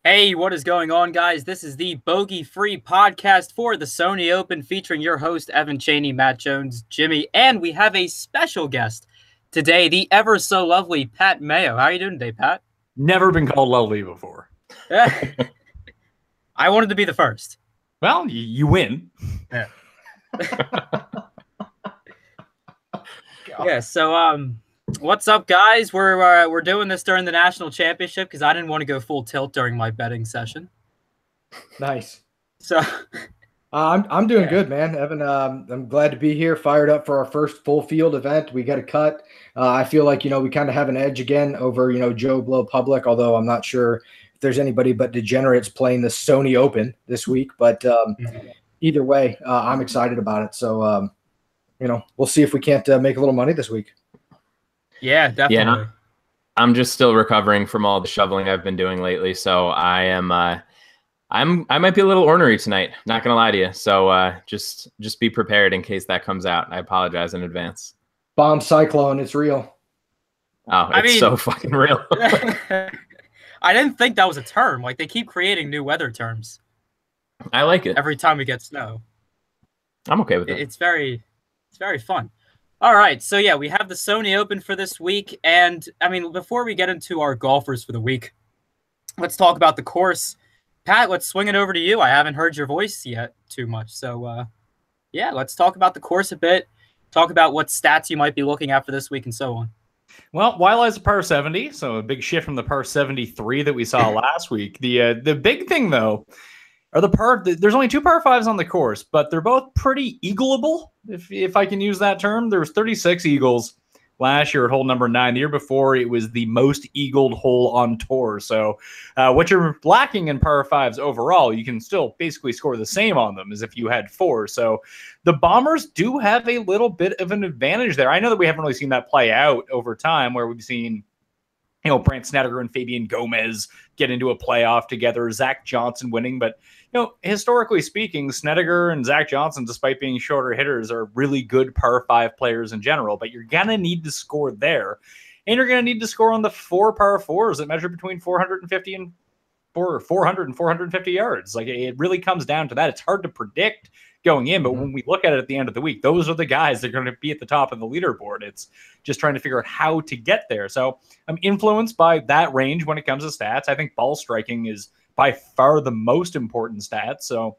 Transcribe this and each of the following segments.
Hey, what is going on, guys? This is the bogey-free podcast for the Sony Open featuring your host, Evan Cheney, Matt Jones, Jimmy, and we have a special guest today, the ever so lovely Pat Mayo. How are you doing today, Pat? Never been called lovely before. I wanted to be the first. Well, you win. Yeah. So what's up, guys? We're doing this during the national championship because I didn't want to go full tilt during my betting session. Nice. So I'm doing good, man. Evan, I'm glad to be here. Fired up for our first full field event. We got a cut. I feel like we kind of have an edge again over Joe Blow Public. Although I'm not sure if there's anybody but degenerates playing the Sony Open this week. But either way, I'm excited about it. So we'll see if we can't make a little money this week. Yeah, definitely. Yeah, I'm just still recovering from all the shoveling I've been doing lately, so I am. I might be a little ornery tonight. Not gonna lie to you. So just be prepared in case that comes out. I apologize in advance. Bomb cyclone, it's real. Oh, it's so fucking real. I didn't think that was a term. Like, they keep creating new weather terms. I like it. Every time we get snow. I'm okay with it. It's very fun. All right, so yeah, we have the Sony Open for this week, and I mean, before we get into our golfers for the week, let's talk about the course. Pat, let's swing it over to you. I haven't heard your voice yet too much, so yeah, let's talk about the course a bit, talk about what stats you might be looking at for this week and so on. Well, Wileye's a par 70, so a big shift from the par 73 that we saw last week. The big thing, though, are there's only 2 par 5s on the course, but they're both pretty eagleable, if I can use that term. There was 36 eagles last year at hole number 9. The year before, it was the most eagled hole on tour. So what you're lacking in par 5s overall, you can still basically score the same on them as if you had 4. So the Bombers do have a little bit of an advantage there. I know that we haven't really seen that play out over time, where we've seen Brant Snedeker and Fabian Gomez get into a playoff together, Zach Johnson winning. But, historically speaking, Snedeker and Zach Johnson, despite being shorter hitters, are really good par 5 players in general. But you're going to need to score there. And you're going to need to score on the 4 par 4s that measure between 450 and 450 yards. Like, it really comes down to that. It's hard to predict going in, but when we look at it at the end of the week, those are the guys that are going to be at the top of the leaderboard. It's just trying to figure out how to get there. So I'm influenced by that range when it comes to stats. I think ball striking is by far the most important stat. So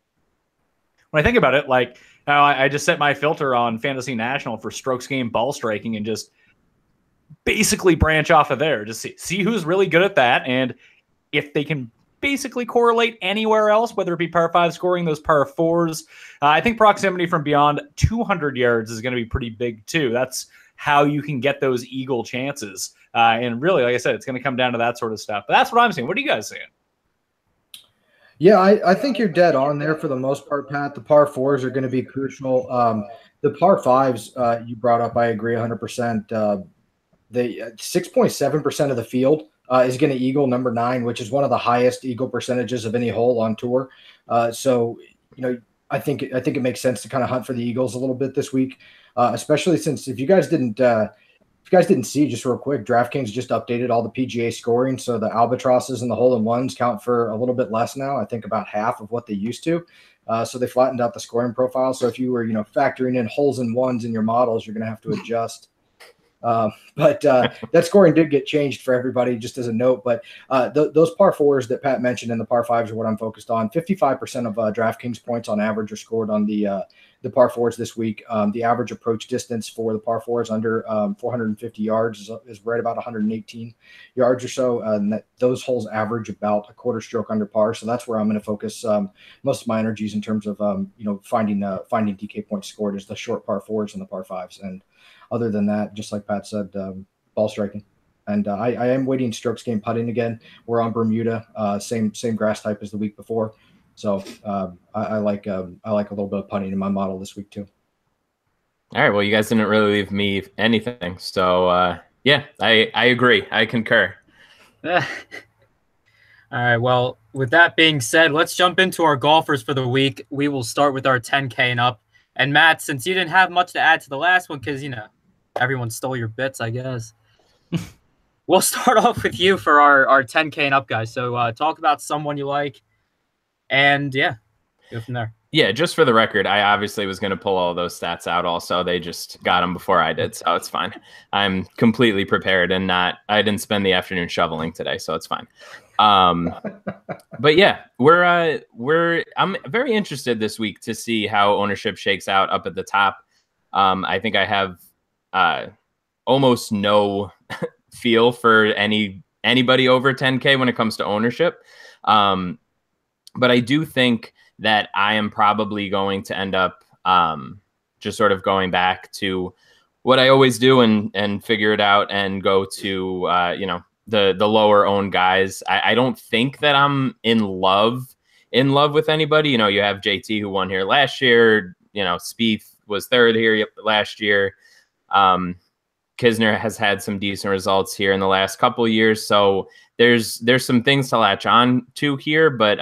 when I think about it, like, I just set my filter on Fantasy National for strokes game ball striking and just basically branch off of there. Just see who's really good at that. And if they can basically correlate anywhere else, whether it be par 5 scoring, those par 4s. I think proximity from beyond 200 yards is going to be pretty big too. That's how you can get those eagle chances. And really, like I said, it's going to come down to that sort of stuff. But that's what I'm saying. What are you guys saying? Yeah, I think you're dead on there for the most part, Pat. The par 4s are going to be crucial. The par 5s you brought up, I agree 100%. The 6.7% of the field is going to eagle number 9, which is one of the highest eagle percentages of any hole on tour. So I think it makes sense to kind of hunt for the eagles a little bit this week, especially since if you guys didn't see, just real quick, DraftKings just updated all the PGA scoring, so the albatrosses and the hole-in-ones count for a little bit less now. I think about half of what they used to. So they flattened out the scoring profile. So if you were factoring in holes-in-ones in your models, you're going to have to adjust. But that scoring did get changed for everybody, just as a note. But those par 4s that Pat mentioned and the par 5s are what I'm focused on. 55% of DraftKings points on average are scored on the par 4s this week. The average approach distance for the par 4s under 450 yards is right about 118 yards or so. And those holes average about a quarter stroke under par. So that's where I'm going to focus most of my energies in terms of finding DK points scored is the short par 4s and the par 5s. And other than that, just like Pat said, ball striking. And I am waiting strokes game putting again. We're on Bermuda, same grass type as the week before. So I like a little bit of putting in my model this week too. All right. Well, you guys didn't really leave me anything. So yeah, I agree. I concur. All right. Well, with that being said, let's jump into our golfers for the week. We will start with our 10K and up. And Matt, since you didn't have much to add to the last one, because everyone stole your bits, I guess. we'll start off with you for our 10K and up guys. So talk about someone you like, and yeah, go from there. Yeah, just for the record, I obviously was going to pull all those stats out also. They just got them before I did, so it's fine. I'm completely prepared and I didn't spend the afternoon shoveling today, so it's fine. But yeah, I'm very interested this week to see how ownership shakes out up at the top. I think I have almost no feel for anybody over 10K when it comes to ownership. But I do think that I am probably going to end up just sort of going back to what I always do and figure it out and go to, the lower owned guys. I don't think that I'm in love with anybody. You have JT who won here last year. Spieth was third here last year. Kisner has had some decent results here in the last couple of years. So there's some things to latch on to here, but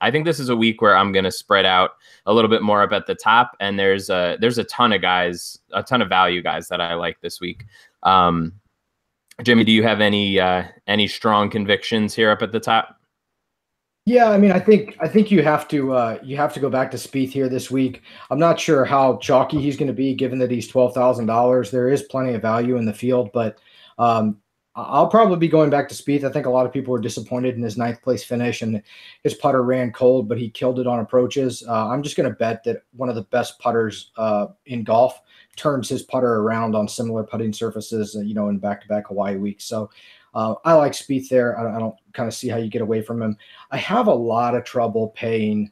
I think this is a week where I'm going to spread out a little bit more up at the top. And there's a ton of guys, a ton of value guys that I like this week. Jimmy, do you have any strong convictions here up at the top? Yeah, I mean, I think you have to go back to Spieth here this week. I'm not sure how chalky he's going to be, given that he's $12,000. There is plenty of value in the field, but I'll probably be going back to Spieth. I think a lot of people were disappointed in his 9th place finish, and his putter ran cold, but he killed it on approaches. I'm just going to bet that one of the best putters in golf turns his putter around on similar putting surfaces, in back-to-back Hawaii weeks. So I like Spieth there. I don't kind of see how you get away from him. I have a lot of trouble paying,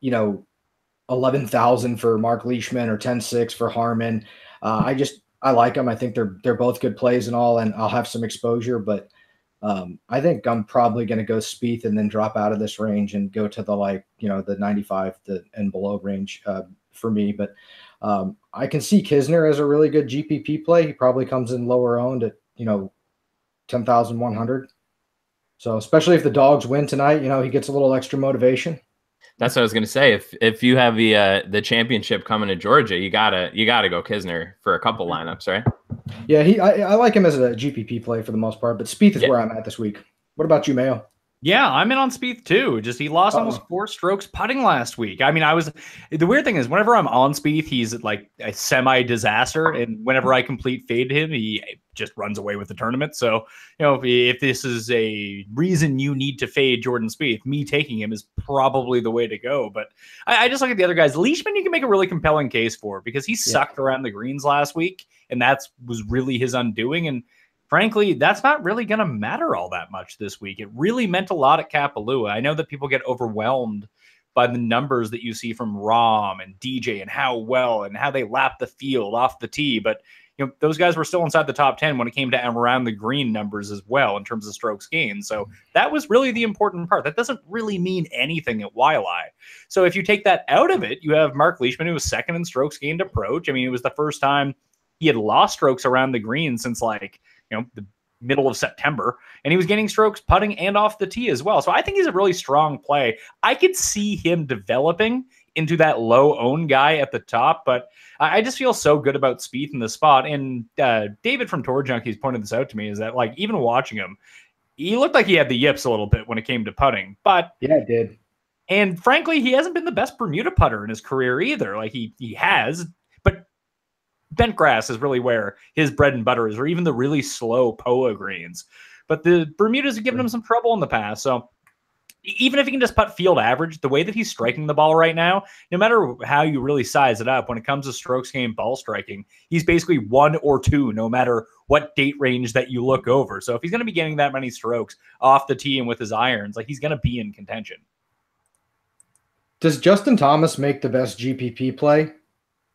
$11,000 for Mark Leishman or 10-6 for Harmon. I like them. I think they're both good plays and all, and I'll have some exposure, but I think I'm probably going to go Spieth and then drop out of this range and go to the 95 and below range for me. But I can see Kisner as a really good GPP play. He probably comes in lower owned at 10,100. So especially if the Dogs win tonight, he gets a little extra motivation. That's what I was going to say. If you have the championship coming to Georgia, you gotta go Kisner for a couple lineups, right? Yeah, I like him as a GPP play for the most part, but Spieth is where I'm at this week. What about you, Mayo? Yeah, I'm in on Spieth too. Just he lost almost 4 strokes putting last week. I mean, the weird thing is whenever I'm on Spieth, he's like a semi-disaster, and whenever I complete fade him, he just runs away with the tournament. So, if this is a reason you need to fade Jordan Spieth, me taking him is probably the way to go. But I just look at the other guys. Leishman, you can make a really compelling case for because he sucked around the greens last week, and that was really his undoing. And frankly, that's not really going to matter all that much this week. It really meant a lot at Kapalua. I know that people get overwhelmed by the numbers that you see from Rahm and DJ and how they lap the field off the tee. But, those guys were still inside the top 10 when it came to around the green numbers as well in terms of strokes gained. So that was really the important part. That doesn't really mean anything at Waialae. So if you take that out of it, you have Mark Leishman, who was second in strokes gained approach. I mean, it was the first time he had lost strokes around the green since the middle of September, and he was getting strokes putting and off the tee as well. So I think he's a really strong play. I could see him developing into that low owned guy at the top, but I just feel so good about Spieth in the spot. And David from Tour Junkies pointed this out to me, is that even watching him, he looked like he had the yips a little bit when it came to putting, but yeah, it did. And frankly, he hasn't been the best Bermuda putter in his career either. He has, but bent grass is really where his bread and butter is, or even the really slow POA greens. But the Bermudas have given him some trouble in the past. So even if he can just putt field average, the way that he's striking the ball right now, no matter how you really size it up, when it comes to strokes gained ball striking, he's basically 1 or 2, no matter what date range that you look over. So if he's going to be getting that many strokes off the tee and with his irons, he's going to be in contention. Does Justin Thomas make the best GPP play?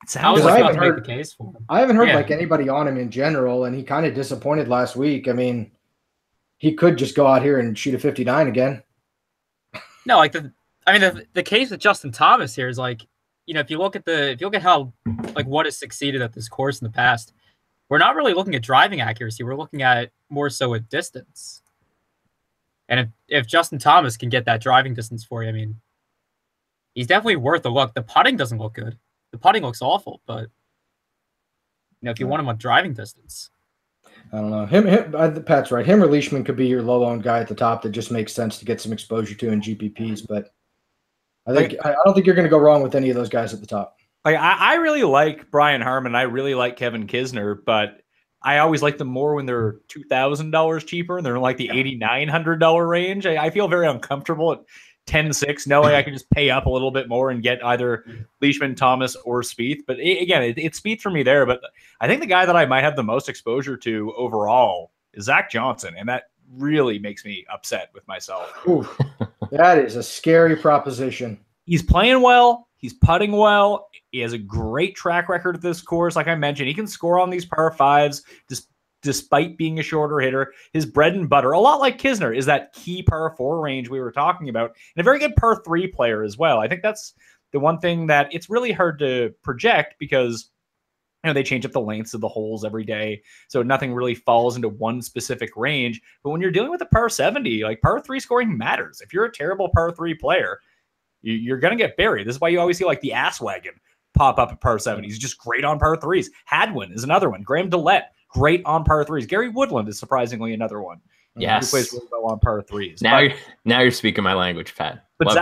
Sounds like I haven't heard the case for him. I haven't heard anybody on him in general, and he kind of disappointed last week. I mean, he could just go out here and shoot a 59 again. No, the case with Justin Thomas here is if you look at how what has succeeded at this course in the past, we're not really looking at driving accuracy. We're looking at more so at distance. And if Justin Thomas can get that driving distance for you, he's definitely worth a look. The putting doesn't look good. The putting looks awful, but if you want him on driving distance. I don't know. Pat's right. Him or Leishman could be your low-owned guy at the top that just makes sense to get some exposure to in GPPs. But I don't think you're going to go wrong with any of those guys at the top. Like I really like Brian Harman. I really like Kevin Kisner, but I always like them more when they're $2,000 cheaper and they're in like the $8,900 range. I feel very uncomfortable at 10-6, knowing I can just pay up a little bit more and get either Leishman, Thomas, or Spieth. But again, it's Spieth for me there. But I think the guy that I might have the most exposure to overall is Zach Johnson, and that really makes me upset with myself. Ooh, that is a scary proposition. He's playing well. He's putting well. He has a great track record at this course. Like I mentioned, he can score on these par fives despite being a shorter hitter. His bread and butter, a lot like Kisner, is that key par four range we were talking about, and a very good par three player as well. I think that's the one thing that it's really hard to project because they change up the lengths of the holes every day, so nothing really falls into one specific range. But when you're dealing with a par 70, like par three scoring matters. If you're a terrible par three player, you're going to get buried. This is why you always see like the ass wagon pop up at par 70. He's just great on par threes. Hadwin is another one. Graham Dillette, great on par threes. Gary Woodland is surprisingly another one. Yes. Who plays really well on par threes. Now you're speaking my language, Pat. But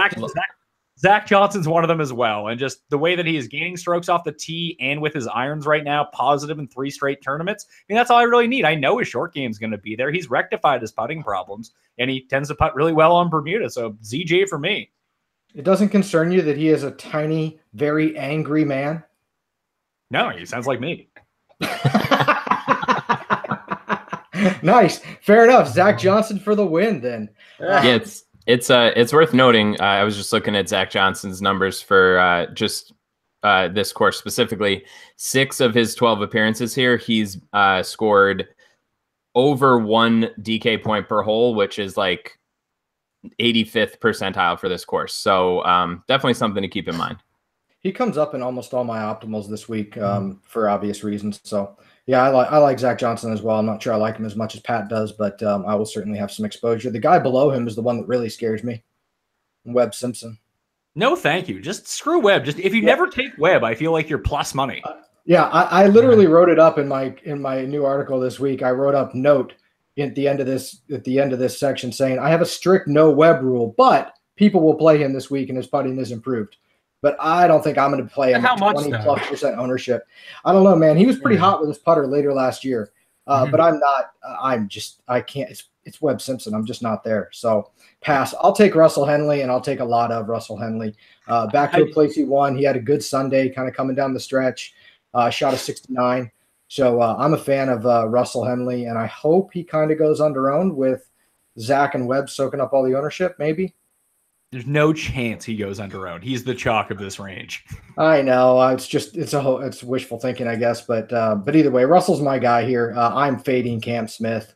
Zach Johnson's one of them as well. And just the way that he is gaining strokes off the tee and with his irons right now, positive in 3 straight tournaments. I mean, that's all I really need. I know his short game is going to be there. He's rectified his putting problems, and he tends to putt really well on Bermuda. So ZJ for me. It doesn't concern you that he is a tiny, very angry man? No, he sounds like me. Nice. Fair enough. Zach Johnson for the win then. Yeah, it's worth noting. I was just looking at Zach Johnson's numbers for this course specifically. 6 of his 12 appearances here, he's scored over 1 DK point per hole, which is like 85th percentile for this course. So definitely something to keep in mind. He comes up in almost all my optimals this week for obvious reasons. So yeah, I like Zach Johnson as well. I'm not sure I like him as much as Pat does, but I will certainly have some exposure. The guy below him is the one that really scares me, Webb Simpson. No, thank you. Just screw Webb. Just if you never take Webb, I feel like you're plus money. Yeah, I literally wrote it up in my new article this week. I wrote up note at the end of this section saying I have a strict no Webb rule, but people will play him this week and his putting is improved. But I don't think I'm going to play him at 20+% ownership. I don't know, man. He was pretty hot with his putter later last year, but I'm not. I can't. It's Webb Simpson. I'm just not there. So pass. I'll take Russell Henley, and I'll take a lot of Russell Henley. Back to a place he won. He had a good Sunday, kind of coming down the stretch. Shot a 69. So I'm a fan of Russell Henley, and I hope he kind of goes under-owned with Zach and Webb soaking up all the ownership, maybe. There's no chance he goes under-owned. He's the chalk of this range. I know. It's wishful thinking, I guess. But either way, Russell's my guy here. I'm fading Cam Smith.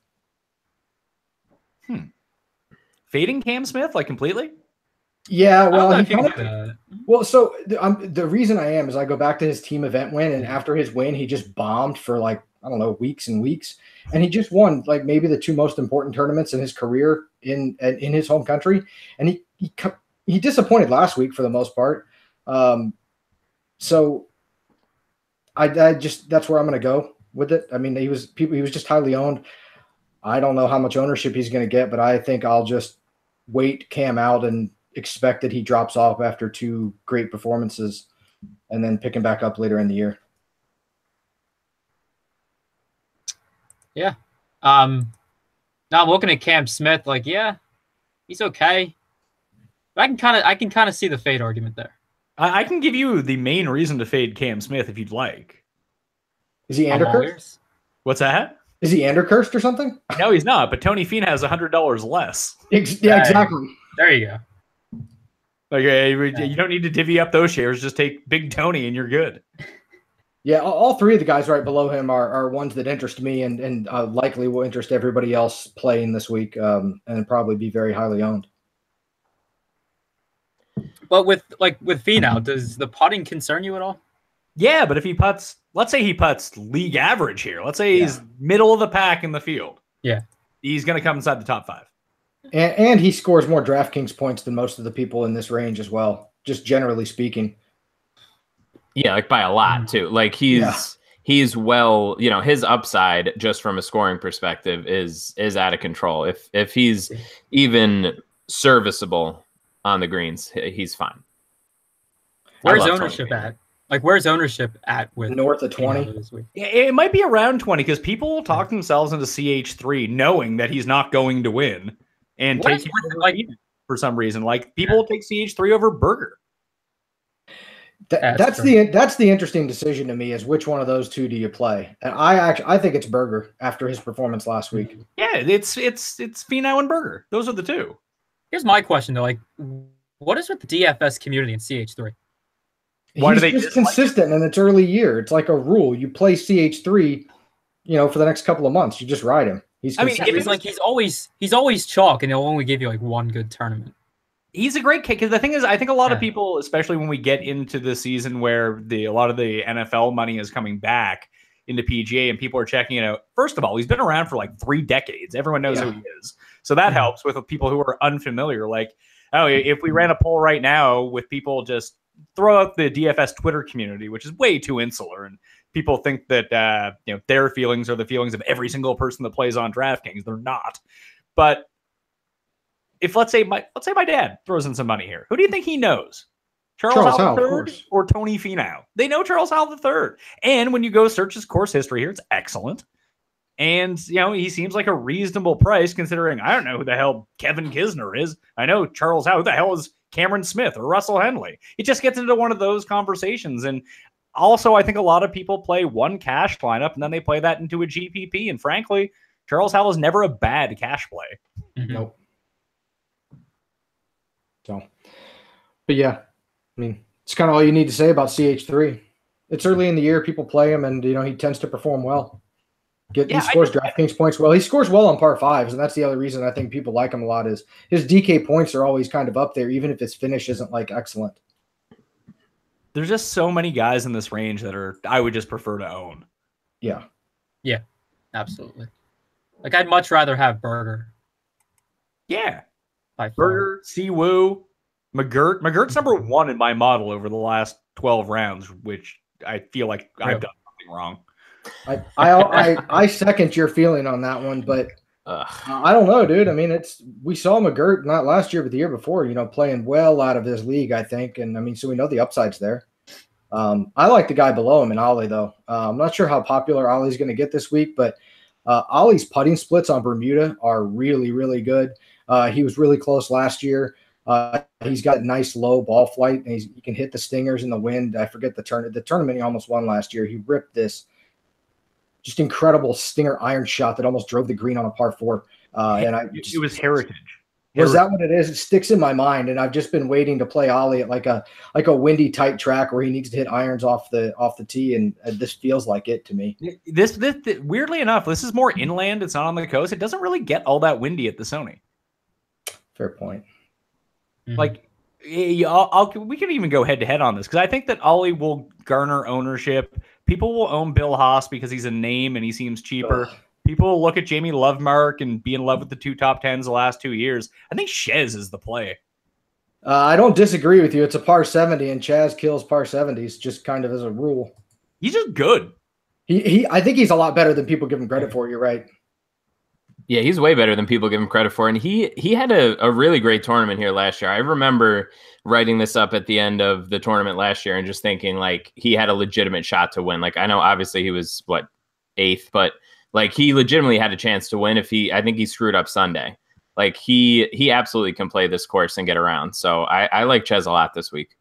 Fading Cam Smith, like completely? Yeah, well, so the reason I am is I go back to his team event win, and after his win, he just bombed for like, I don't know, weeks and weeks, and he just won like maybe the 2 most important tournaments in his career in his home country, and he disappointed last week for the most part. So I just that's where I'm going to go with it. I mean, he was just highly owned. I don't know how much ownership he's going to get, but I think I'll just wait Cam out and expect that he drops off after 2 great performances and then pick him back up later in the year. Yeah. Now I'm looking at Cam Smith like, yeah, he's okay. But I can kind of see the fade argument there. I can give you the main reason to fade Cam Smith if you'd like. Is he undercursed? What's that? Is he undercursed or something? No, he's not. But Tony Finau has $100 less. Yeah, exactly. There you go. Like, you don't need to divvy up those shares. Just take Big Tony and you're good. Yeah, all 3 of the guys right below him are ones that interest me and likely will interest everybody else playing this week and probably be very highly owned. But with Finau, does the putting concern you at all? Yeah, but if he putts, let's say he putts league average here. Let's say he's middle of the pack in the field. Yeah. He's going to come inside the top 5. And he scores more DraftKings points than most of the people in this range as well, just generally speaking. Yeah, like by a lot too. Like he's he's well, you know, his upside just from a scoring perspective is out of control. If he's even serviceable on the greens, he's fine. Where's ownership at? Like, where's ownership at with north of 20 this week? It might be around 20 because people talk themselves into CH3 knowing that he's not going to win and take him over for some reason. Like, people take CH3 over Berger. That's the interesting decision to me, is which one of those two do you play? And I think it's Berger after his performance last week. Yeah, it's Finau and Berger. Those are the two. Here's my question though: like, what is with the DFS community in CH3? Why do they just consistent in its early year? It's like a rule. You play CH3, you know, for the next couple of months. You just ride him. It's like he's always chalk, and he'll only give you like one good tournament. He's a great kick. Because the thing is, I think a lot of people, especially when we get into the season where a lot of the NFL money is coming back into PGA and people are checking it out. First of all, he's been around for like 3 decades. Everyone knows who he is. So that helps with people who are unfamiliar. Like, oh, if we ran a poll right now with people, just throw out the DFS Twitter community, which is way too insular. And people think that, you know, their feelings are the feelings of every single person that plays on DraftKings. They're not. But if let's say my dad throws in some money here, who do you think he knows? Charles Howell III or Tony Finau? They know Charles Howell III. And when you go search his course history here, it's excellent. And, you know, he seems like a reasonable price considering I don't know who the hell Kevin Kisner is. I know Charles Howell. Who the hell is Cameron Smith or Russell Henley? It just gets into one of those conversations. And also, I think a lot of people play one cash lineup and then they play that into a GPP. And frankly, Charles Howell is never a bad cash play. Mm-hmm. Nope. So, but yeah, I mean, it's kind of all you need to say about CH3. It's early in the year, people play him, and you know he tends to perform well. He scores DraftKings points well. He scores well on par 5s, and that's the other reason I think people like him a lot is his DK points are always kind of up there, even if his finish isn't like excellent. There's just so many guys in this range that I would just prefer to own. Yeah. Yeah, absolutely. Like, I'd much rather have Berger. Yeah. Berger, Siwoo, McGirt. McGirt's number 1 in my model over the last 12 rounds, which I feel like I've done something wrong. I second your feeling on that one, but I don't know, dude. I mean, we saw McGirt not last year, but the year before, you know, playing well out of his league, I think. And I mean, so we know the upside's there. I like the guy below him in Ollie, though. I'm not sure how popular Ollie's going to get this week, but Ollie's putting splits on Bermuda are really, really good. He was really close last year. He's got nice low ball flight, and he can hit the stingers in the wind. I forget the tournament he almost won last year. He ripped this just incredible stinger iron shot that almost drove the green on a par 4. It was Heritage. Was that what it is? It sticks in my mind, and I've just been waiting to play Ollie at like a windy, tight track where he needs to hit irons off the tee, and this feels like it to me. This weirdly enough, this is more inland. It's not on the coast. It doesn't really get all that windy at the Sony. Fair point. Like, we can even go head to head on this because I think that Ollie will garner ownership. People will own Bill Haas because he's a name and he seems cheaper. People will look at Jamie Lovemark and be in love with the 2 top 10s the last 2 years. I think Chez is the play. I don't disagree with you. It's a par 70, and Chaz kills par 70s just kind of as a rule. He's just good. I think he's a lot better than people give him credit for. You're right. Yeah, he's way better than people give him credit for. And he had a really great tournament here last year. I remember writing this up at the end of the tournament last year and just thinking, like, he had a legitimate shot to win. Like, I know obviously he was, 8th, but, like, he legitimately had a chance to win I think he screwed up Sunday. Like, he absolutely can play this course and get around. So I like Chez a lot this week.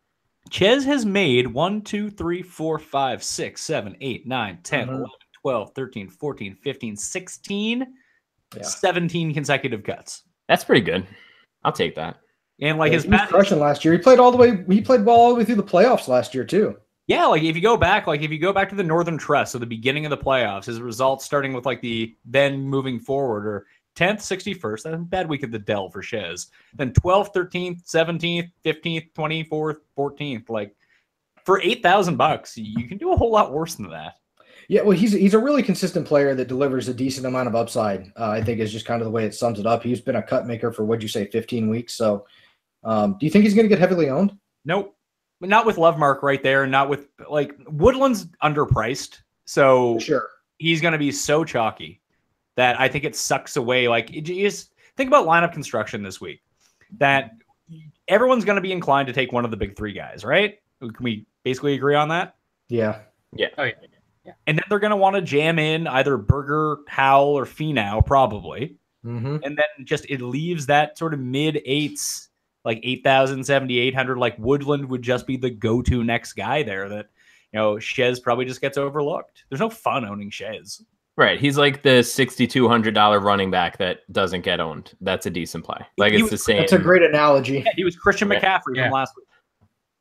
Chez has made 1, 2, 3, 4, 5, 6, 7, 8, 9, 10, 11, 12, 13, 14, 15, 16... 17 consecutive cuts. That's pretty good. I'll take that. And like he was crushing last year. He played well all the way through the playoffs last year too. Yeah, like if you go back to the Northern Trust, so the beginning of the playoffs, his results starting with like then moving forward or 10th, 61st, that's a bad week at the Dell for Chez. Then 12th, 13th, 17th, 15th, 24th, 14th. Like for $8,000, you can do a whole lot worse than that. Yeah, well, he's a really consistent player that delivers a decent amount of upside. I think is just kind of the way it sums it up. He's been a cut maker for, what'd you say, 15 weeks. So do you think he's going to get heavily owned? Nope. But not with Lovemark right there, and not with, like, Woodland's underpriced. So Sure. he's going to be so chalky that I think it sucks away. Like, you just think about lineup construction this week, that everyone's going to be inclined to take one of the big three guys, right? Can we basically agree on that? Yeah. Yeah. Oh, yeah. And then they're going to want to jam in either Berger, Howell, or Finau, probably. Mm-hmm. And then just it leaves that sort of mid-eights, like 8,000, 7,800, like Woodland would just be the go-to next guy there that, Shez probably just gets overlooked. There's no fun owning Shez. Right. He's like the $6,200 running back that doesn't get owned. That's a decent play. Like, it's the same. That's a great analogy. Yeah, he was Christian McCaffrey from last week.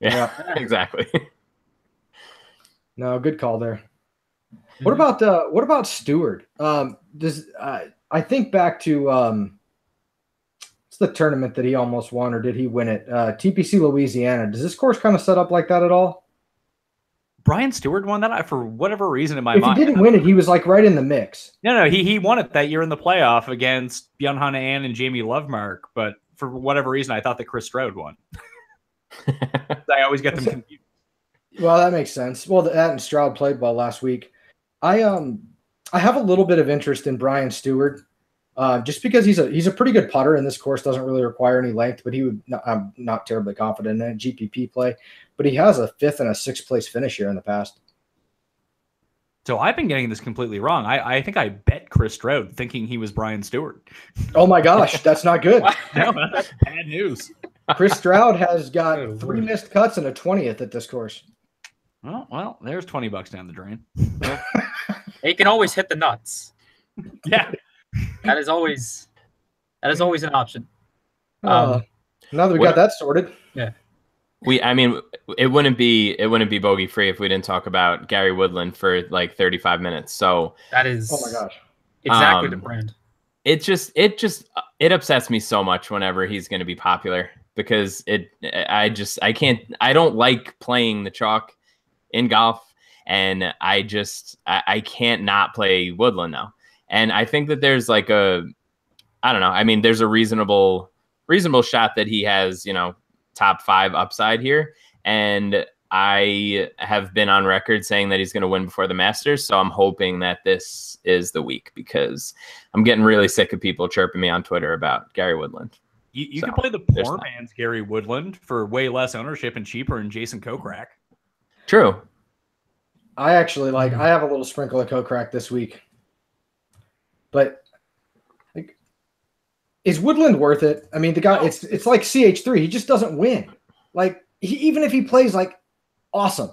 Yeah. Exactly. No, good call there. What about Stewart? I think back to it's the tournament that he almost won, or did he win it? TPC Louisiana. Does this course kind of set up like that at all? Brian Stewart won that for whatever reason in my mind. mind. If he didn't win it, he was like right in the mix. No, he won it that year in the playoff against Byung-Hun An and Jamie Lovemark, but for whatever reason, I thought that Chris Stroud won. I always get them confused. Well, that makes sense. Well, that and Stroud played well last week. I have a little bit of interest in Brian Stewart, just because he's a pretty good putter, and this course doesn't really require any length. But I'm not terribly confident in a GPP play. But he has a 5th and a 6th place finish here in the past. So I've been getting this completely wrong. I think I bet Chris Stroud thinking he was Brian Stewart. Oh my gosh, that's not good. No, that's bad news. Chris Stroud has got 3 missed cuts and a 20th at this course. Well, there's $20 down the drain. He can always hit the nuts. Yeah, that is always an option. Now that we got that sorted, yeah. It wouldn't be bogey free if we didn't talk about Gary Woodland for like 35 minutes. So that is, oh my gosh, exactly the brand. It upsets me so much whenever he's going to be popular, because I don't like playing the chalk in golf, and I can't not play Woodland now. And I think that there's like there's a reasonable shot that he has, top 5 upside here. And I have been on record saying that he's going to win before the Masters. So I'm hoping that this is the week, because I'm getting really sick of people chirping me on Twitter about Gary Woodland. You can play the poor man's Gary Woodland for way less ownership and cheaper than Jason Kokrak. True. I actually I have a little sprinkle of Kokrak this week. But is Woodland worth it? I mean, the guy, it's like CH3. He just doesn't win. Like, even if he plays like awesome,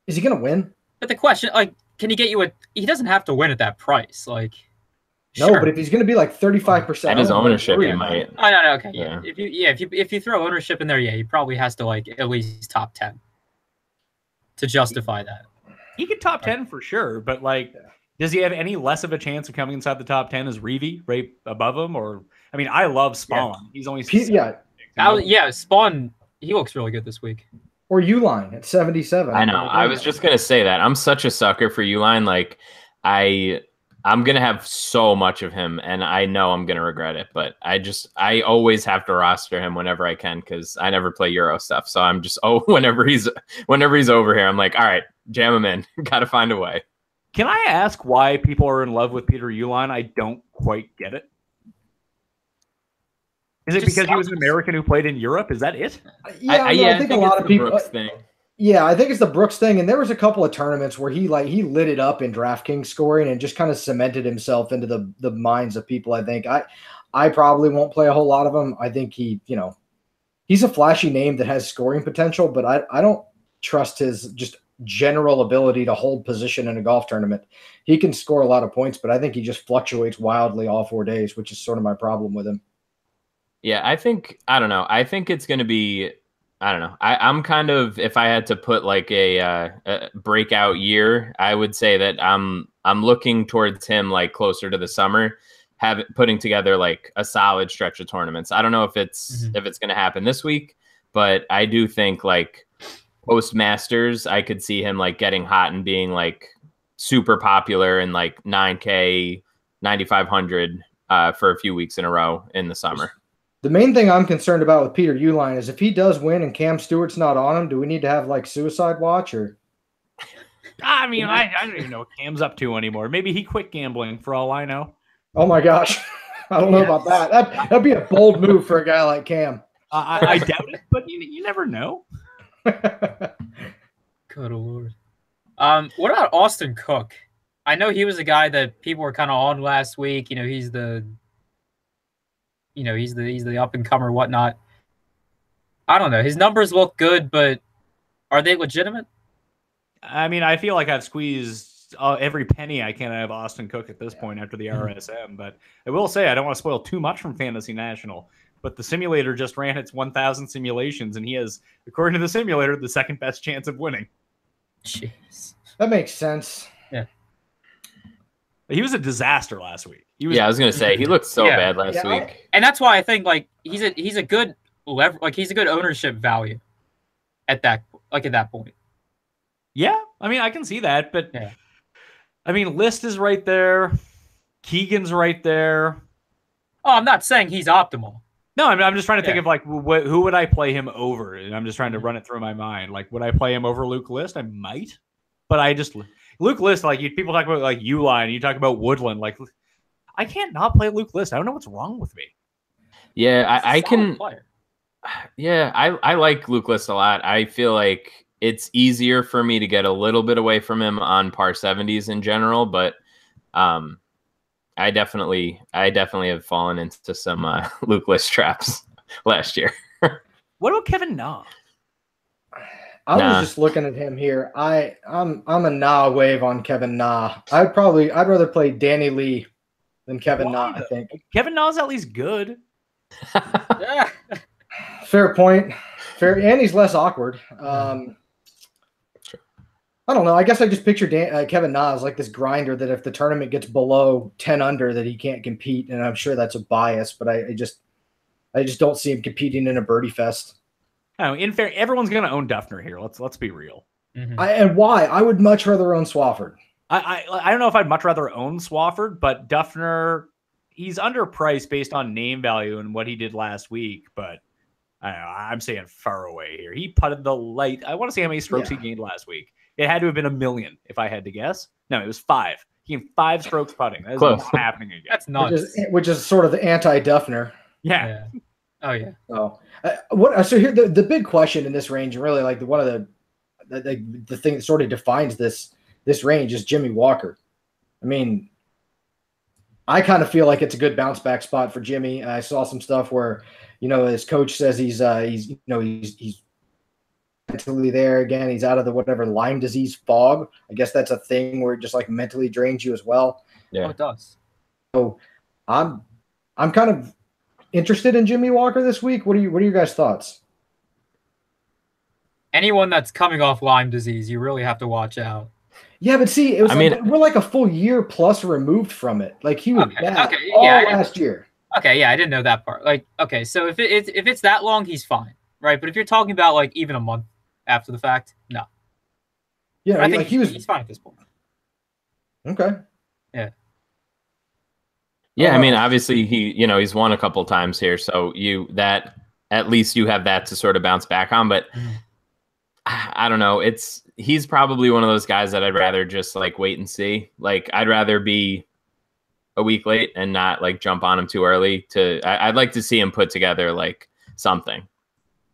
is he going to win? But the question, can he get you he doesn't have to win at that price. Like, no, sure. But if he's going to be like 35%, at his ownership, he might. Oh, no, okay, yeah. If you throw ownership in there, he probably has to at least top 10 to justify that. He could top 10 for sure, but does he have any less of a chance of coming inside the top 10 as Reeve right above him? Or, I love Spawn. Yeah. He's only Spawn. He looks really good this week. Or Uline at 77. I know. I was just gonna say that I'm such a sucker for Uline. Like, I'm gonna have so much of him, and I know I'm gonna regret it. But I always have to roster him whenever I can, because I never play Euro stuff. So I'm just whenever he's over here, I'm like, all right, jam him in. Got to find a way. Can I ask why people are in love with Peter Uline? I don't quite get it. Is it because he was an American who played in Europe? Is that it? I think a lot of people. Yeah, I think it's the Brooks thing. And there was a couple of tournaments where he lit it up in DraftKings scoring and just kind of cemented himself into the minds of people. I think I probably won't play a whole lot of them. I think he's a flashy name that has scoring potential, but I don't trust his just general ability to hold position in a golf tournament. He can score a lot of points, but I think he just fluctuates wildly all 4 days, which is sort of my problem with him. Yeah, I don't know. I think it's going to be, I don't know. I'm kind of, if I had to put like a breakout year, I would say that I'm looking towards him like closer to the summer, putting together like a solid stretch of tournaments. I don't know if it's going to happen this week, but I do think like post Masters, I could see him like getting hot and being like super popular in like 9K, 9,500 for a few weeks in a row in the summer. The main thing I'm concerned about with Peter Uline is if he does win and Cam Stewart's not on him, do we need to have like suicide watch or? I mean, I don't even know what Cam's up to anymore. Maybe he quit gambling for all I know. Oh my gosh. I don't know about that. That'd be a bold move for a guy like Cam. I doubt it, but you never know. Good Lord. What about Austin Cook? I know he was a guy that people were kind of on last week. He's the up and comer, whatnot. I don't know. His numbers look good, but are they legitimate? I mean, I feel like I've squeezed every penny I can out of Austin Cook at this point after the RSM. But I will say I don't want to spoil too much from Fantasy National. But the simulator just ran its 1,000 simulations, and he has, according to the simulator, the second best chance of winning. Jeez, that makes sense. Yeah, he was a disaster last week. I was gonna say he looked so bad last week, and that's why I think he's a good he's a good ownership value at that point. Yeah, I mean, I can see that, but I mean, List is right there, Keegan's right there. Oh, I'm not saying he's optimal. No, I'm just trying to think of who would I play him over, and I'm just trying to run it through my mind. Would I play him over Luke List? I might, but Luke List, people talk about Uline, you talk about Woodland, I can't not play Luke List. I don't know what's wrong with me. Yeah, I can. Player. Yeah, I like Luke List a lot. I feel like it's easier for me to get a little bit away from him on par 70s in general, but I definitely have fallen into some Luke List traps last year. What about Kevin Na? I was just looking at him here. I'm a Na wave on Kevin Na. I'd rather play Danny Lee than Kevin Na, I think. Kevin Na's at least good. Yeah. Fair point. Fair, and he's less awkward. I don't know. I guess I just picture Kevin Na as this grinder that if the tournament gets below 10 under that he can't compete, and I'm sure that's a bias, but I just don't see him competing in a birdie fest. Oh, in fair, everyone's going to own Duffner here. Let's be real. Mm-hmm. And why? I would much rather own Swafford. I don't know if I'd much rather own Swafford, but Duffner, he's underpriced based on name value and what he did last week, but I don't know, I'm saying far away here. He putted the light. I want to see how many strokes he gained last week. It had to have been 1 million if I had to guess. No, it was 5. He gained 5 strokes putting. That's not happening again. That's nuts. Which is sort of the anti-Duffner. Yeah. Oh yeah. So so here the big question in this range, and really one of the thing that sort of defines this range is Jimmy Walker. I mean, I kind of feel like it's a good bounce back spot for Jimmy. I saw some stuff where his coach says he's mentally there again. He's out of the whatever Lyme disease fog. I guess that's a thing where it just mentally drains you as well. Yeah, it does. So I'm kind of interested in Jimmy Walker this week. What are your guys' thoughts? Anyone that's coming off Lyme disease, you really have to watch out. Yeah, but see, we're a full year plus removed from it. He was bad last year. Okay, yeah, I didn't know that part. So if it's that long, he's fine, right? But if you're talking about even a month after the fact, no. Yeah, I think he's fine at this point. Okay. Yeah. Yeah, I mean, obviously he's won a couple times here, so at least you have that to sort of bounce back on. But I don't know. He's probably one of those guys that I'd rather just wait and see. I'd rather be a week late and not jump on him too early. I'd like to see him put together something.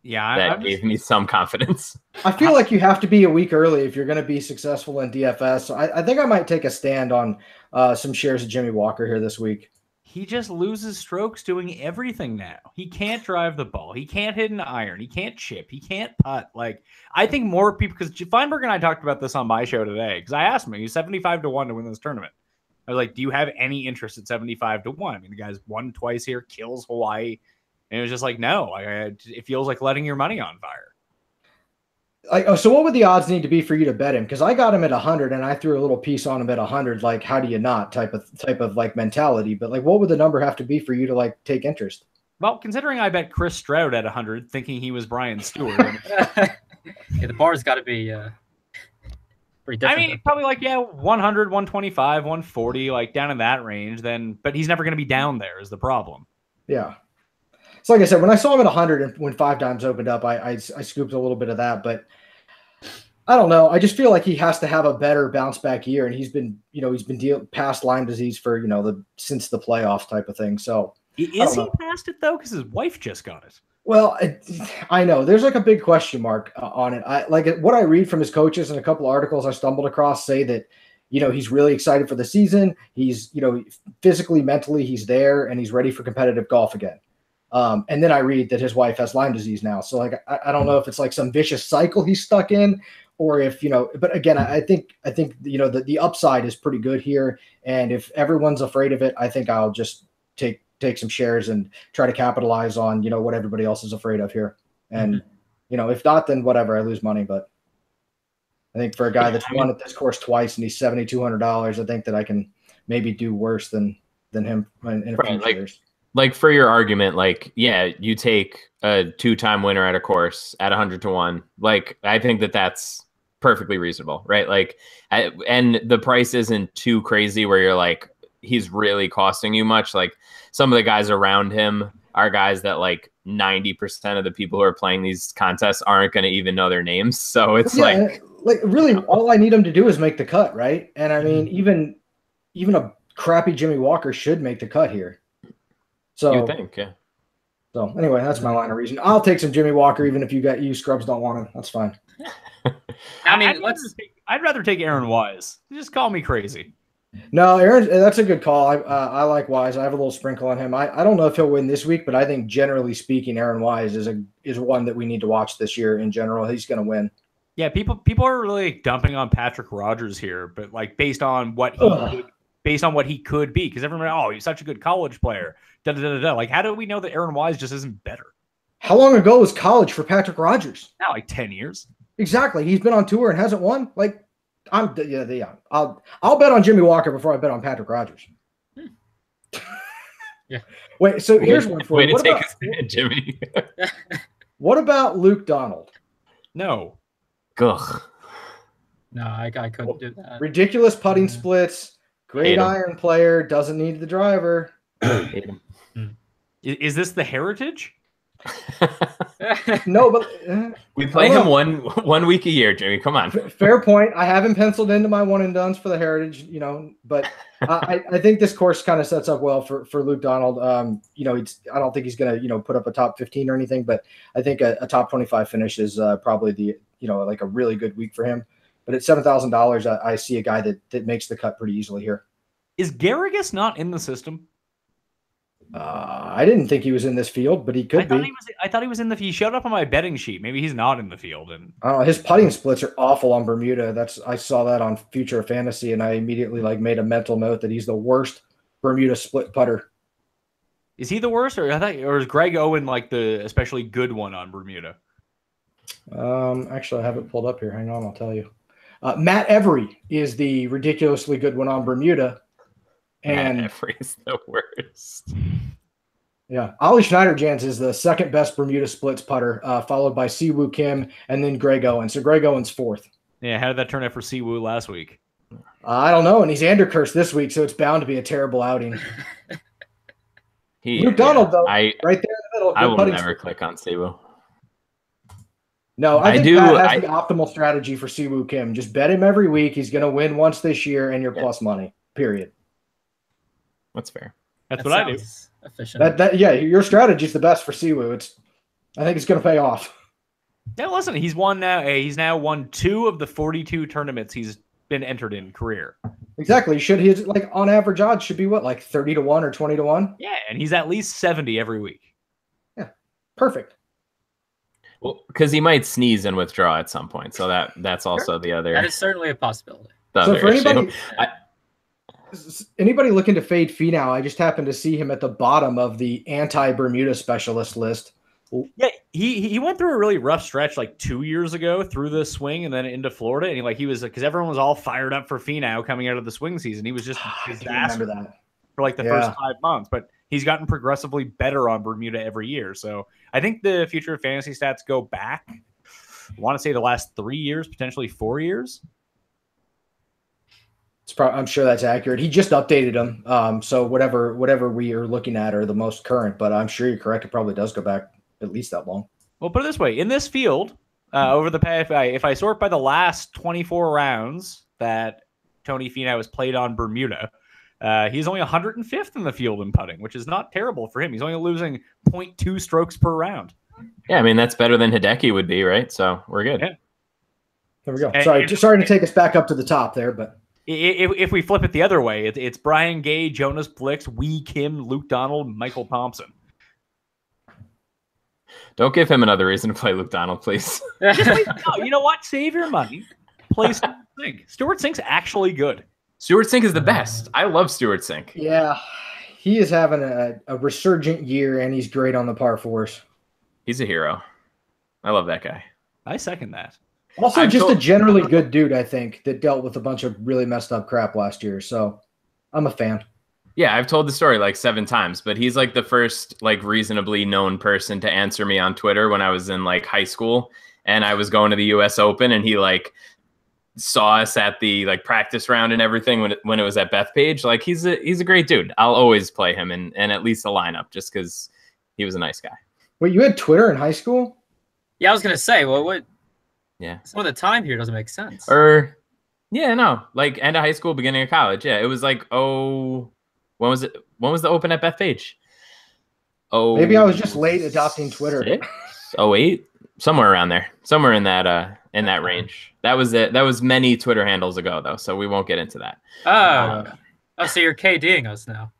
Yeah, that gave me some confidence. I feel like you have to be a week early if you're going to be successful in DFS. So I think I might take a stand on some shares of Jimmy Walker here this week. He just loses strokes doing everything now. He can't drive the ball. He can't hit an iron. He can't chip. He can't putt. I think more people, because Feinberg and I talked about this on my show today, because I asked him, he's 75 to 1 to win this tournament. I was like, do you have any interest at 75 to 1? I mean, the guy's won twice here, kills Hawaii. And it was just no, it feels like letting your money on fire. So what would the odds need to be for you to bet him? Because I got him at 100 and I threw a little piece on him at 100, how do you not type of mentality. But what would the number have to be for you to take interest? Well, considering I bet Chris Stroud at 100, thinking he was Brian Stewart. Yeah, the bar's got to be pretty different. I mean, probably 100, 125, 140, down in that range. But he's never going to be down there is the problem. Yeah. So like I said, when I saw him at 100 and when 5 times opened up, I scooped a little bit of that. But I don't know. I just feel like he has to have a better bounce back year, and he's been dealing past Lyme disease for since the playoffs type of thing. So is he past it though? Because his wife just got it. Well, I know there's like a big question mark on it. I like what I read from his coaches and a couple articles I stumbled across say that he's really excited for the season. He's physically, mentally, he's there and he's ready for competitive golf again. And then I read that his wife has Lyme disease now. So like I don't know if it's like some vicious cycle he's stuck in. Or if but again, I think the upside is pretty good here, and if everyone's afraid of it, I think I'll just take some shares and try to capitalize on what everybody else is afraid of here. And if not, then whatever, I lose money. But I think for a guy that's won at this course twice and he's $7,200, I think that I can maybe do worse than him in a few years. Like for your argument, like, yeah, you take a 2-time winner at a course at 100 to 1. Like, I think that's perfectly reasonable, right? Like, and the price isn't too crazy where you're like, he's really costing you much. Like some of the guys around him are guys that like 90% of the people who are playing these contests aren't going to even know their names. So it's like really all I need him to do is make the cut. Right. And I mean, even a crappy Jimmy Walker should make the cut here. So you think, yeah. So anyway, that's my line of reason. I'll take some Jimmy Walker, even if you scrubs don't want him. That's fine. I mean, I'd rather take Aaron Wise. Just call me crazy. No, Aaron, that's a good call. I like Wise. I have a little sprinkle on him. I don't know if he'll win this week, but I think generally speaking, Aaron Wise is one that we need to watch this year in general. He's going to win. Yeah, people are really dumping on Patrick Rogers here, but like based on what he could be, because everyone, he's such a good college player. Like, how do we know that Aaron Wise just isn't better? How long ago was college for Patrick Rogers? Now, like 10 years. Exactly. He's been on tour and hasn't won. Like, I'll bet on Jimmy Walker before I bet on Patrick Rogers. Yeah. Wait. So here's one for you. Way to take a stand, Jimmy. What about Luke Donald? No. Ugh. No, I couldn't do that. Ridiculous putting splits. Great iron player. Doesn't need the driver. Hate him. Is this the Heritage? No, but we play him one week a year, Jimmy. Come on. Fair point. I haven't penciled into my one and dones for the Heritage, but I think this course kind of sets up well for Luke Donald. I don't think he's going to put up a top 15 or anything, but I think a top 25 finish is probably like a really good week for him. But at $7,000, I see a guy that makes the cut pretty easily here. Is Garrigus not in the system? I didn't think he was in this field, but he could be. I thought he was in the. He showed up on my betting sheet. Maybe he's not in the field. And I don't know. His putting splits are awful on Bermuda. I saw that on Future Fantasy, and I immediately made a mental note that he's the worst Bermuda split putter. Is he the worst, or is Greg Owen like the especially good one on Bermuda? Actually, I have it pulled up here. Hang on, I'll tell you. Matt Every is the ridiculously good one on Bermuda. And Every's the worst. Yeah. Ollie Schneider-Jans is the second best Bermuda splits putter, followed by Siwoo Kim and then Greg Owen. So Greg Owen's fourth. Yeah. How did that turn out for Siwoo last week? I don't know. And he's Andercursed this week, so it's bound to be a terrible outing. Luke Donald, though, right there in the middle. I will never click on Siwoo. No, I think that's the optimal strategy for Siwoo Kim. Just bet him every week. He's going to win once this year, and you're plus money, period. That's fair. That's what I do. Efficient. Your strategy is the best for Siwoo. I think it's going to pay off. Yeah, listen, he's won now. He's now won 2 of the 42 tournaments he's been entered in career. Exactly. His on average odds should be what, like 30 to 1 or 20 to 1? Yeah, and he's at least 70 every week. Yeah, perfect. Well, because he might sneeze and withdraw at some point, so that's also the other. That is certainly a possibility. So for anybody looking to fade Finau, I just happened to see him at the bottom of the anti-Bermuda specialist list. Yeah, he went through a really rough stretch like 2 years ago through the swing and then into Florida, and he was because everyone was all fired up for Finau coming out of the swing season. He was just disaster for like the first 5 months, but he's gotten progressively better on Bermuda every year. So I think the future fantasy stats go back. I want to say the last 3 years, potentially 4 years. I'm sure that's accurate. He just updated them. So whatever we are looking at are the most current, but I'm sure you're correct. It probably does go back at least that long. Well, put it this way. In this field, Over the past, if I sort by the last 24 rounds that Tony Finau has played on Bermuda, he's only 105th in the field in putting, which is not terrible for him. He's only losing 0.2 strokes per round. Yeah, I mean, that's better than Hideki would be, right? So we're good. Yeah. There we go. Sorry to take us back up to the top there, but if we flip it the other way, it's Brian Gay, Jonas Blix, Wee Kim, Luke Donald, Michael Thompson. Don't give him another reason to play Luke Donald, please. No, you know what? Save your money. Play Stewart Cink. Stewart Cink's actually good. Stewart Cink is the best. I love Stewart Cink. Yeah, he is having a resurgent year, and he's great on the par fours. He's a hero. I love that guy. I second that. Also, a generally good dude, I think, that dealt with a bunch of really messed up crap last year. So I'm a fan. Yeah, I've told the story like 7 times, but he's like the first like reasonably known person to answer me on Twitter when I was in like high school and I was going to the US Open, and he like saw us at the like practice round and everything when it was at Bethpage. Like he's a great dude. I'll always play him in at least a lineup just because he was a nice guy. Wait, you had Twitter in high school? Yeah, I was gonna say, well, what? Yeah. Some of the time here doesn't make sense. Yeah, no, like end of high school, beginning of college. Yeah, it was like, when was it? When was the Open at Bethpage? Oh, maybe I was just late adopting Twitter. 08, somewhere around there, somewhere in that range. That was it. That was many Twitter handles ago, though, so we won't get into that. So you're KDing us now.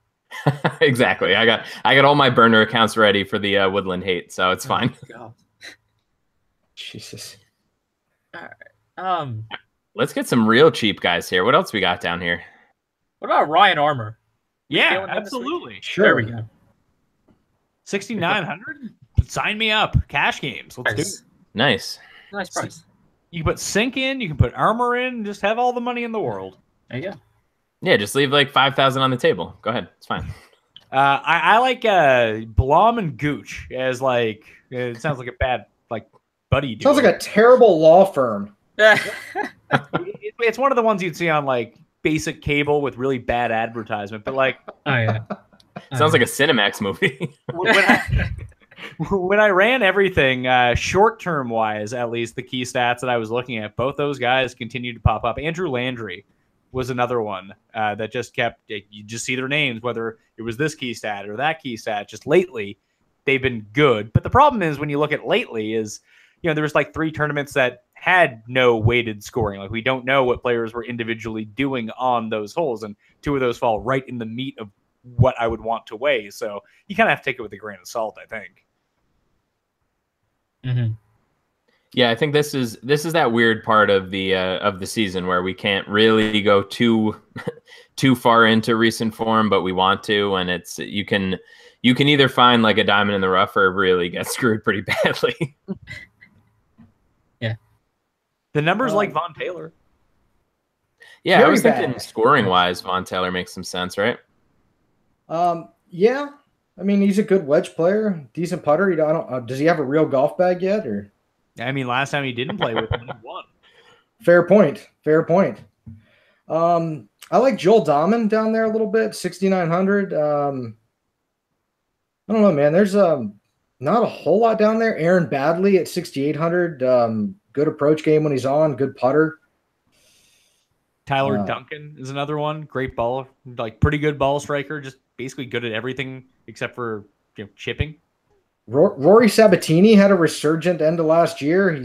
Exactly. I got all my burner accounts ready for the Woodland hate, so it's fine. God. Jesus. All right. Let's get some real cheap guys here. What else we got down here? What about Ryan Armour? Yeah, absolutely. Sure. There we go. 6,900. Sign me up. Cash games. Let's do it. Nice price. You can put Cink in. You can put Armour in. Just have all the money in the world. There you go. Yeah, just leave like 5,000 on the table. Go ahead. It's fine. I like Blom and Gooch as like, it sounds like a bad like buddy. Sounds like a terrible law firm. It's one of the ones you'd see on like basic cable with really bad advertisement, but like, oh yeah, sounds like a Cinemax movie. when I ran everything short-term wise, at least the key stats that I was looking at, both those guys continued to pop up. Andrew Landry was another one that just kept, you just see their names, whether it was this key stat or that key stat. Just lately, they've been good. But the problem is when you look at lately is, you know, there was like 3 tournaments that had no weighted scoring. Like we don't know what players were individually doing on those holes, and 2 of those fall right in the meat of what I would want to weigh. So you kind of have to take it with a grain of salt, I think. Mm-hmm. Yeah, I think this is that weird part of the season where we can't really go too far into recent form, but we want to, and it's you can either find like a diamond in the rough or really get screwed pretty badly. Yeah, the numbers like Von Taylor. Yeah, I was thinking scoring wise, Von Taylor makes some sense, right? Yeah, I mean he's a good wedge player, decent putter. Does he have a real golf bag yet, or? I mean, last time he didn't play with him, he won. Fair point. I like Joel Dahman down there a little bit, 6,900. I don't know, man. There's not a whole lot down there. Aaron Badley at 6,800. Good approach game when he's on. Good putter. Tyler Duncan is another one. Great ball, like pretty good ball striker. Just basically good at everything except for chipping. Rory Sabatini had a resurgent end of last year.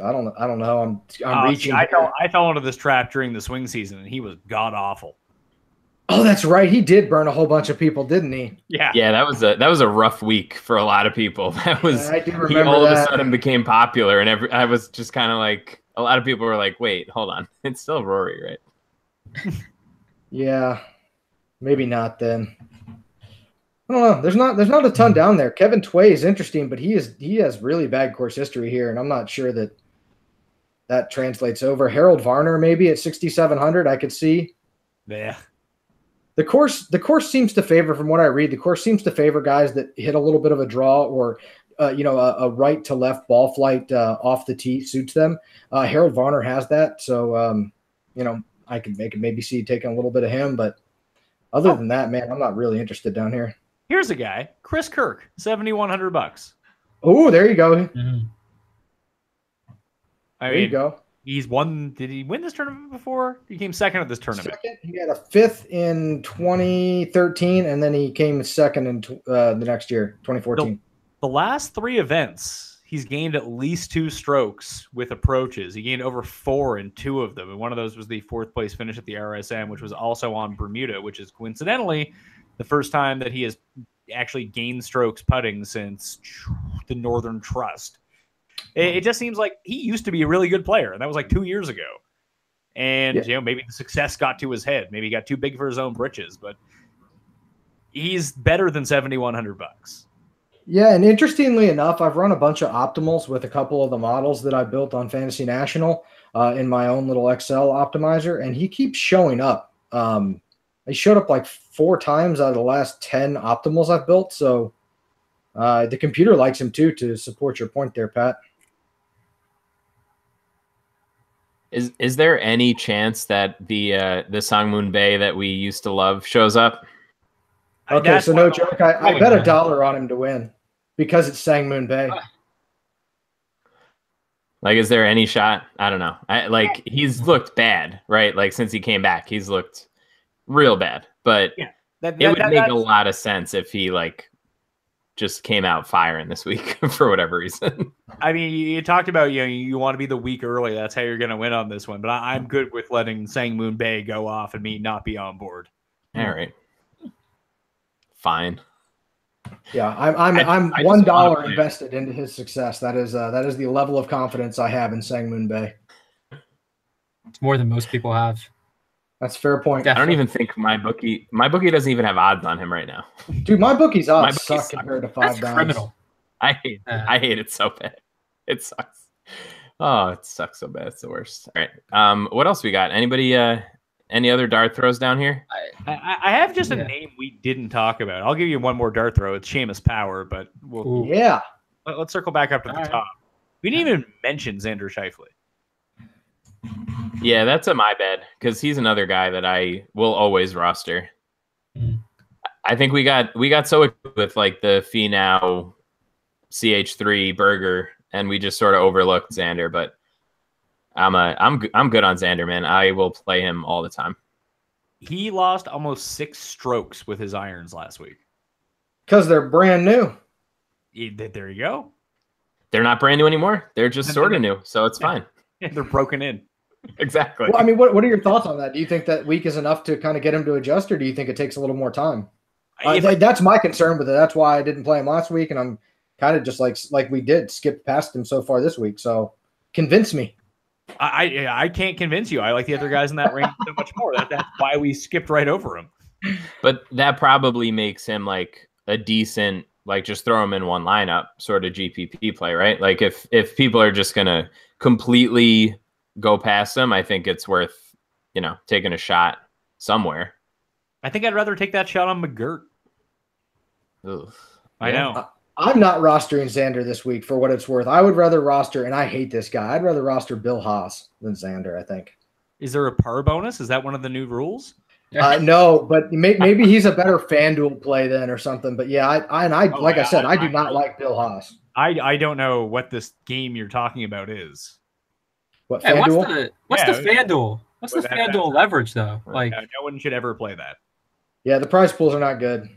I don't know. I'm reaching. I fell into this trap during the swing season, and he was god awful. Oh, that's right. He did burn a whole bunch of people, didn't he? Yeah. Yeah, that was a rough week for a lot of people. That was I do remember he all that. of a sudden became popular, and I was just kind of like, a lot of people were like, wait, hold on, it's still Rory, right? Yeah, maybe not then. I don't know. There's not a ton down there. Kevin Tway is interesting, but he has really bad course history here, and I'm not sure that translates over. Harold Varner maybe at 6,700, I could see. Yeah. The course seems to favor, from what I read, the course seems to favor guys that hit a little bit of a draw or a right to left ball flight off the tee suits them. Harold Varner has that, so I can maybe see taking a little bit of him, but other than that, man, I'm not really interested down here. Here's a guy, Chris Kirk, $7,100. Oh, there you go. Mm-hmm. There you go. He's won. Did he win this tournament before? He came second at this tournament. Second, he had a 5th in 2013, and then he came second in the next year, 2014. The last 3 events, he's gained at least 2 strokes with approaches. He gained over 4 in 2 of them, and one of those was the 4th place finish at the RSM, which was also on Bermuda, which is coincidentally the first time that he has actually gained strokes putting since the Northern Trust. It just seems like he used to be a really good player, and that was like 2 years ago. And maybe the success got to his head. Maybe he got too big for his own britches, but he's better than $7,100. Yeah, and interestingly enough, I've run a bunch of optimals with a couple of the models that I built on Fantasy National in my own little Excel optimizer, and he keeps showing up. He showed up like 4 times out of the last 10 optimals I've built, so the computer likes him too, to support your point there, Pat. Is there any chance that the Sangmoon Bae that we used to love shows up? Okay, so no joke. I bet $1 on him to win because it's Sangmoon Bae. Like, is there any shot? I don't know. He's looked bad, right? Like, since he came back, he's looked real bad. But it would make a lot of sense if he just came out firing this week for whatever reason. I mean, you talked about you want to be the week early. That's how you're going to win on this one. But I'm good with letting Sangmoon Bae go off and me not be on board. All right, fine. Yeah, I'm $1 invested into his success. That is the level of confidence I have in Sangmoon Bae. It's more than most people have. That's a fair point. Definitely. I don't even think my bookie doesn't even have odds on him right now. Dude, my bookie's odds suck compared to $5. That's criminal. I hate it so bad. It sucks. Oh, it sucks so bad. It's the worst. All right. What else we got? Anybody? Any other dart throws down here? I have just a name we didn't talk about. I'll give you one more dart throw. It's Seamus Power, but let's circle back up to the top. We didn't even mention Xander Schauffele. Yeah, that's my bad, because he's another guy that I will always roster. I think we got so equipped with the Finau CH3 burger, and we just sort of overlooked Xander. But I'm good on Xander, man. I will play him all the time. He lost almost 6 strokes with his irons last week because they're brand new. There you go. They're not brand new anymore. They're just sort of new, so it's fine. They're broken in. Exactly. Well, I mean, what are your thoughts on that? Do you think that week is enough to kind of get him to adjust, or do you think it takes a little more time? That's my concern with it. That's why I didn't play him last week, and I'm kind of just like we did skip past him so far this week. So convince me. I can't convince you. I like the other guys in that range so much more. That's why we skipped right over him. But that probably makes him a decent, just throw him in one lineup sort of GPP play, right? Like if people are just gonna completely go past him, I think it's worth taking a shot somewhere. I think I'd rather take that shot on McGirt. I know. I'm not rostering Xander this week for what it's worth. I would rather roster, and I hate this guy, I'd rather roster Bill Haas than Xander, I think. Is there a par bonus? Is that one of the new rules? No, but maybe he's a better FanDuel play then or something. But yeah, I said, I do not like Bill Haas. I don't know what this game you're talking about is. What, FanDuel? What's the FanDuel? What's the FanDuel leverage, though? No one should ever play that. Yeah, the prize pools are not good.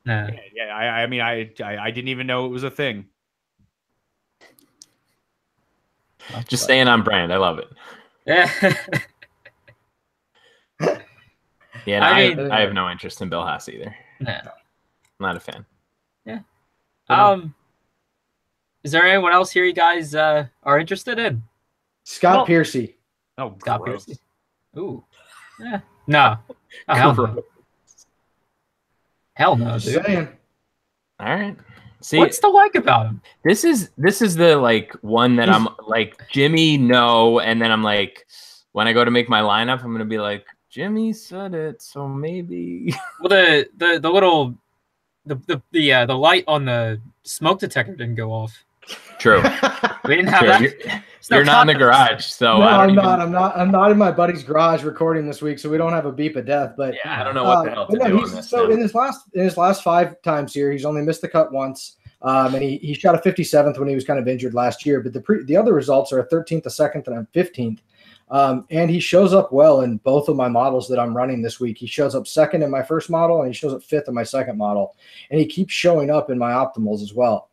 Nah. Yeah. I mean, I didn't even know it was a thing. Just staying on brand. I love it. Yeah. Yeah, I have no interest in Bill Haas either. No. I'm not a fan. Yeah. Is there anyone else here you guys are interested in? Scott Piercy. Oh, Scott Piercy. Ooh. Yeah. No. Oh, hell no. Hell no, dude. All right. See, what's the like about him? This is the one that I'm Jimmy, no, and then I'm when I go to make my lineup, I'm gonna be Jimmy said it, so maybe. Well, the the light on the smoke detector didn't go off. True. We didn't have that. You're not in the garage, so no, I'm not in my buddy's garage recording this week, so we don't have a beep of death. But yeah, I don't know what the hell to do on this. So in his last 5 times here, he's only missed the cut once. And he shot a 57th when he was kind of injured last year. But the other results are a 13th, a 2nd, and a 15th. And he shows up well in both of my models that I'm running this week. He shows up 2nd in my first model, and he shows up 5th in my 2nd model. And he keeps showing up in my optimals as well.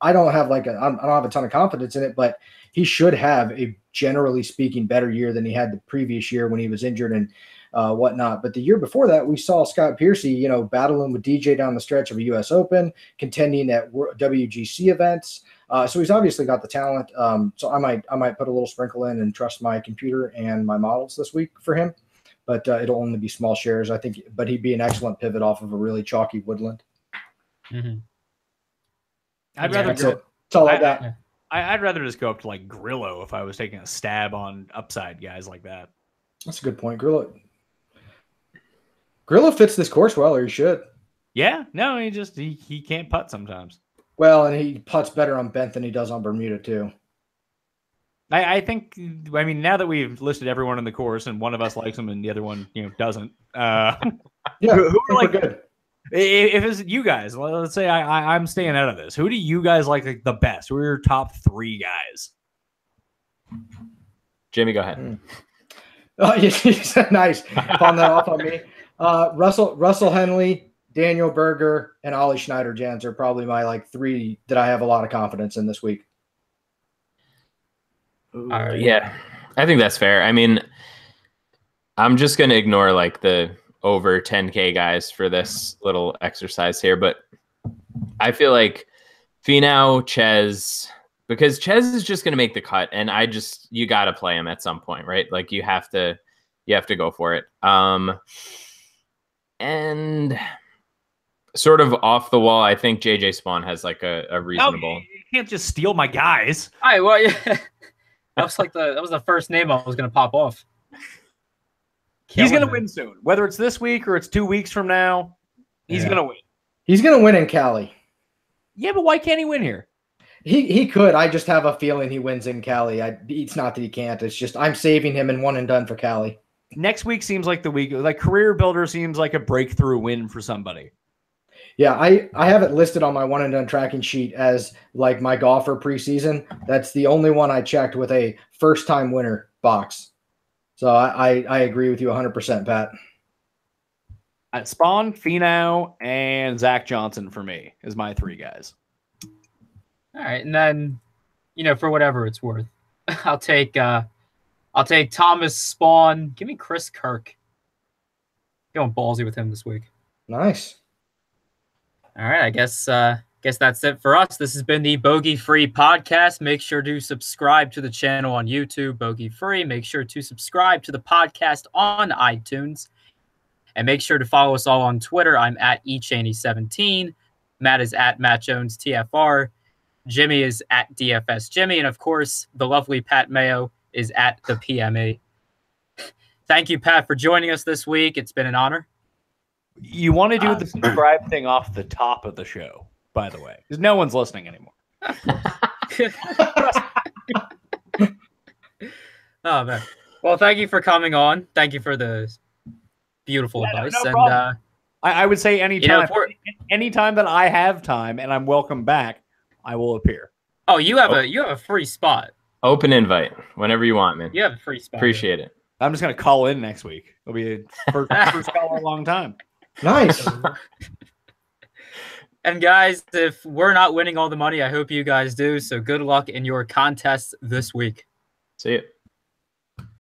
I don't have I don't have a ton of confidence in it, but he should have a, generally speaking, better year than he had the previous year when he was injured and whatnot. But the year before that, we saw Scott Piercy, battling with DJ down the stretch of a U.S. Open, contending at WGC events. So he's obviously got the talent. So I might put a little sprinkle in and trust my computer and my models this week for him. But it'll only be small shares, I think. But he'd be an excellent pivot off of a really chalky Woodland. Mm-hmm. I'd rather that's all I got. I'd rather just go up to Grillo if I was taking a stab on upside guys like that. That's a good point. Grillo fits this course well, or he should. Yeah, no, he can't putt sometimes. Well, and he putts better on bent than he does on Bermuda too. I think. I mean, now that we've listed everyone in the course, and one of us likes him and the other one, doesn't. Yeah, who are good. If it's you guys, let's say I'm staying out of this. Who do you guys like the best? Who are your top 3 guys? Jimmy, go ahead. Oh, yeah, nice. Pawn that off on me. Russell Henley, Daniel Berger, and Ollie Schneider-Jans are probably my 3 that I have a lot of confidence in this week. Yeah, I think that's fair. I mean, I'm just going to ignore the over 10K guys for this little exercise here, but I feel like Finau, Ches, because Ches is just going to make the cut, and you got to play him at some point, right? You have to go for it. And sort of off the wall, I think JJ Spawn has a reasonable. You can't just steal my guys. All right, well, yeah. that was the first name I was going to pop off. He's going to win soon. Whether it's this week or it's 2 weeks from now, he's going to win. He's going to win in Cali. Yeah, but why can't he win here? He could. I just have a feeling he wins in Cali. It's not that he can't. It's just I'm saving him in one and done for Cali. Next week seems like the week. Career Builder seems like a breakthrough win for somebody. Yeah, I have it listed on my one and done tracking sheet as my golfer preseason. That's the only one I checked with a first time winner box. So I agree with you 100%, Pat. Spawn, Finau, and Zach Johnson for me is my 3 guys. All right, and then, for whatever it's worth, I'll take Thomas, Spawn. Give me Chris Kirk. Going ballsy with him this week. Nice. All right, I guess that's it for us. This has been the Bogey Free Podcast. Make sure to subscribe to the channel on YouTube, Bogey Free. Make sure to subscribe to the podcast on iTunes. And make sure to follow us all on Twitter. I'm at eChaney17. Matt is at Matt Jones TFR. Jimmy is at DFS Jimmy. And, of course, the lovely Pat Mayo is at the PME. Thank you, Pat, for joining us this week. It's been an honor. You want to do the subscribe thing off the top of the show, by the way, because no one's listening anymore. Oh, man. Well, thank you for coming on. Thank you for the beautiful advice. No and problem. I would say anytime that I have time and I'm welcome back, I will appear. Oh, you have a free spot. Open invite whenever you want, man. You have a free spot. Appreciate it. I'm just going to call in next week. It'll be a first call in a long time. Nice. And guys, if we're not winning all the money, I hope you guys do. So good luck in your contests this week. See you.